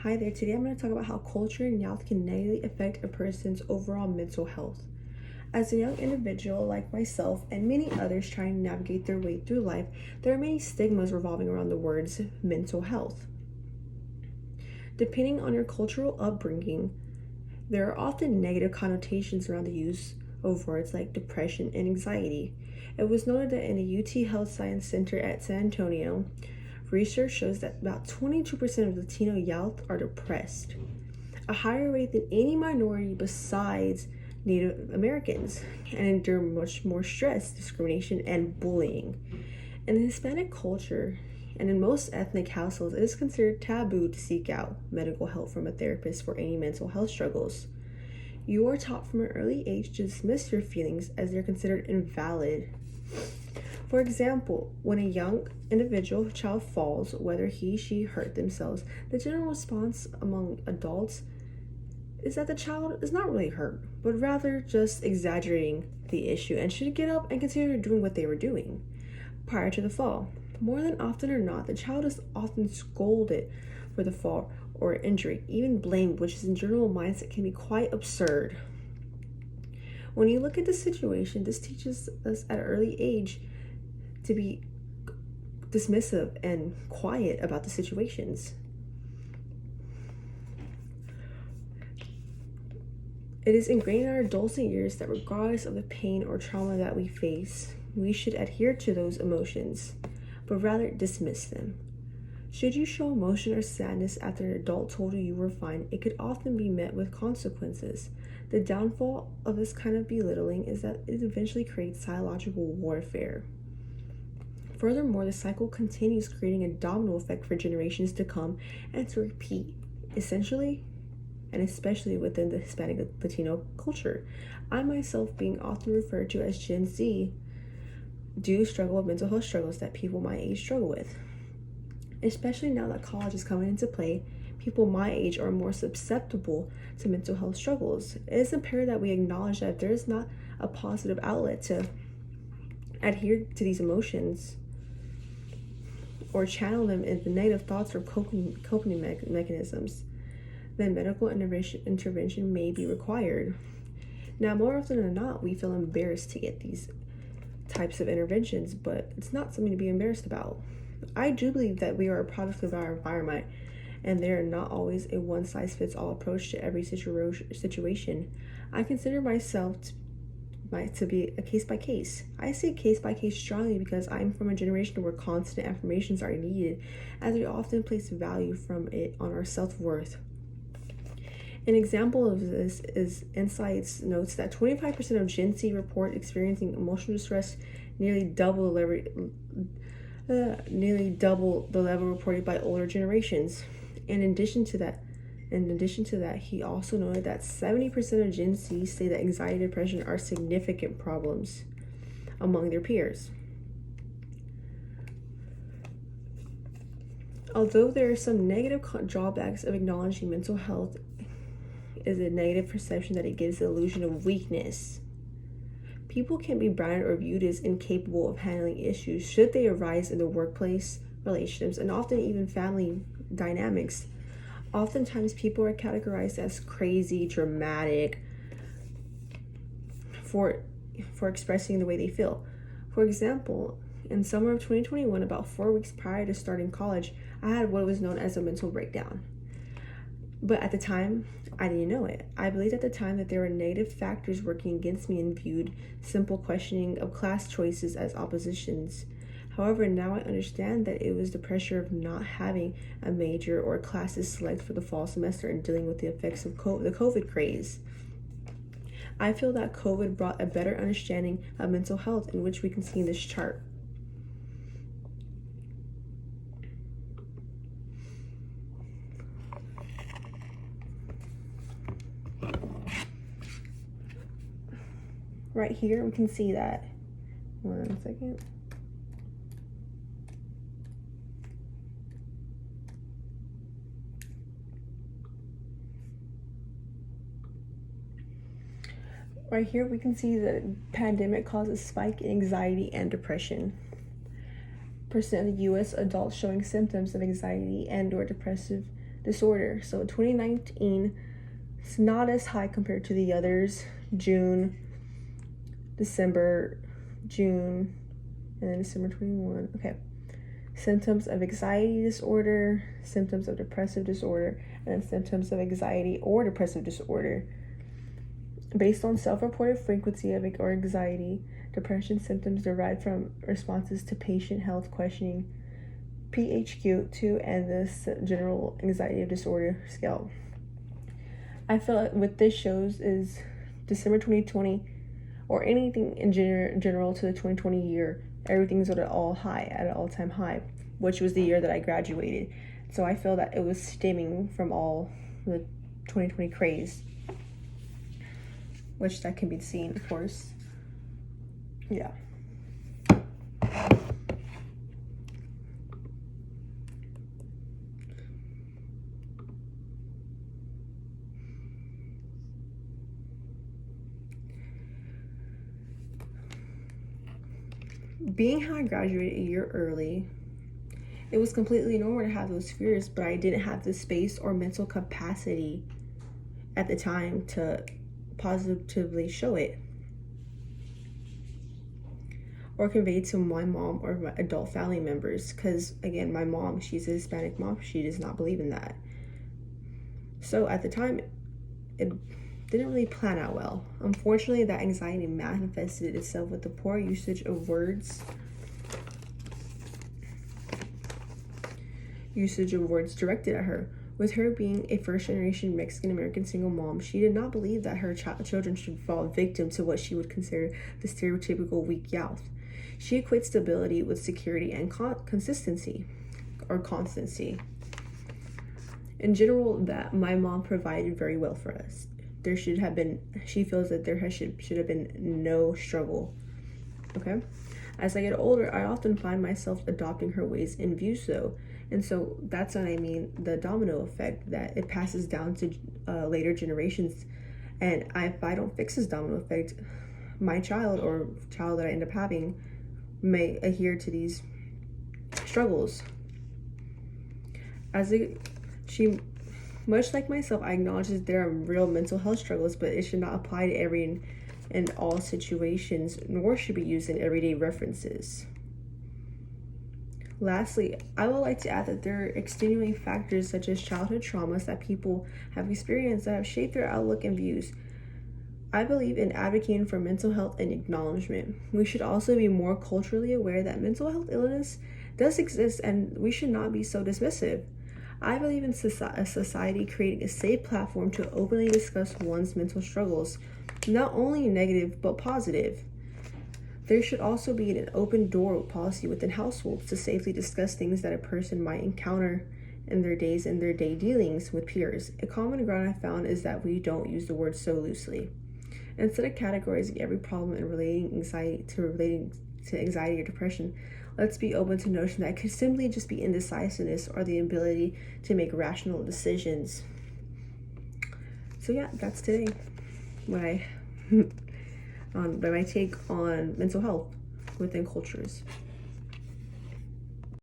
Hi there, today I'm going to talk about how culture and youth can negatively affect a person's overall mental health. As a young individual like myself and many others trying to navigate their way through life, there are many stigmas revolving around the words mental health. Depending on your cultural upbringing, there are often negative connotations around the use of words like depression and anxiety. It was noted that in the UT Health Science Center at San Antonio, research shows that about 22% of Latino youth are depressed, a higher rate than any minority besides Native Americans, and endure much more stress, discrimination, and bullying. In the Hispanic culture, and in most ethnic households, it is considered taboo to seek out medical help from a therapist for any mental health struggles. You are taught from an early age to dismiss your feelings as they're considered invalid. For example, when a young individual child falls, whether she hurt themselves, the general response among adults is that the child is not really hurt, but rather just exaggerating the issue and should get up and continue doing what they were doing prior to the fall. More than often or not, the child is often scolded for the fall or injury, even blamed, which is in general mindset can be quite absurd. When you look at the situation, this teaches us at an early age to be dismissive and quiet about the situations. It is ingrained in our adolescent years that regardless of the pain or trauma that we face, we should adhere to those emotions, but rather dismiss them. Should you show emotion or sadness after an adult told you were fine, it could often be met with consequences. The downfall of this kind of belittling is that it eventually creates psychological warfare. Furthermore, the cycle continues, creating a domino effect for generations to come and to repeat, essentially and especially within the Hispanic Latino culture. I myself, being often referred to as Gen Z, do struggle with mental health struggles that people my age struggle with. Especially now that college is coming into play, people my age are more susceptible to mental health struggles. It is imperative that we acknowledge that if there is not a positive outlet to adhere to these emotions or channel them into negative thoughts or coping mechanisms, then medical intervention may be required. Now, more often than not, we feel embarrassed to get these types of interventions, but it's not something to be embarrassed about. I do believe that we are a product of our environment, and there are not always a one-size-fits-all approach to every situation. I consider myself to be a case by case. I say case by case strongly because I'm from a generation where constant affirmations are needed, as we often place value from it on our self-worth. An example of this is Insights notes that 25% of Gen Z report experiencing emotional distress, nearly double the level reported by older generations. In addition to that, he also noted that 70% of Gen Z say that anxiety and depression are significant problems among their peers. Although there are some negative drawbacks of acknowledging mental health, is a negative perception that it gives the illusion of weakness. People can be branded or viewed as incapable of handling issues should they arise in the workplace, relationships, and often even family dynamics. Oftentimes, people are categorized as crazy, dramatic for expressing the way they feel. For example, in summer of 2021, about 4 weeks prior to starting college, I had what was known as a mental breakdown. But at the time, I didn't know it. I believed at the time that there were negative factors working against me and viewed simple questioning of class choices as oppositions. However, now I understand that it was the pressure of not having a major or classes select for the fall semester and dealing with the effects of the COVID craze. I feel that COVID brought a better understanding of mental health, in which we can see in this chart. Right here, we can see that. 1 second. Right here, we can see the pandemic caused a spike in anxiety and depression. Percent of U.S. adults showing symptoms of anxiety and/or depression disorder. So 2019, it's not as high compared to the others. June, December, June, and then December 21. Okay. Symptoms of anxiety disorder, symptoms of depressive disorder, and then symptoms of anxiety or depressive disorder. Based on self-reported frequency of or anxiety, depression symptoms derived from responses to patient health questioning, PHQ-2, and the general anxiety disorder scale. I feel like what this shows is December 2020, or anything in general to the 2020 year, everything's at an all-time high, which was the year that I graduated. So I feel that it was stemming from all the 2020 craze, which that can be seen, of course. Yeah. Being how I graduated a year early, it was completely normal to have those fears, but I didn't have the space or mental capacity at the time to positively show it or convey to my mom or my adult family members, because again, my mom, she's a Hispanic mom, she does not believe in that. So at the time, it didn't really plan out well. Unfortunately, that anxiety manifested itself with the poor usage of words directed at her. With her being a first-generation Mexican-American single mom, she did not believe that her children should fall victim to what she would consider the stereotypical weak youth. She equates stability with security and consistency, or constancy. In general, that my mom provided very well for us. She feels that there should have been no struggle. Okay? As I get older, I often find myself adopting her ways and views though. And so that's what I mean, the domino effect, that it passes down to later generations. And if I don't fix this domino effect, my child or child that I end up having may adhere to these struggles. She, much like myself, I acknowledge that there are real mental health struggles, but it should not apply to every and all situations, nor should be used in everyday references. Lastly, I would like to add that there are extenuating factors such as childhood traumas that people have experienced that have shaped their outlook and views. I believe in advocating for mental health and acknowledgement. We should also be more culturally aware that mental health illness does exist and we should not be so dismissive. I believe in a society creating a safe platform to openly discuss one's mental struggles, not only negative but positive. There should also be an open door policy within households to safely discuss things that a person might encounter in their day dealings with peers. A common ground I found is that we don't use the word so loosely. Instead of categorizing every problem and relating to anxiety or depression, let's be open to the notion that it could simply just be indecisiveness or the ability to make rational decisions. So yeah, that's today. My take on mental health within cultures.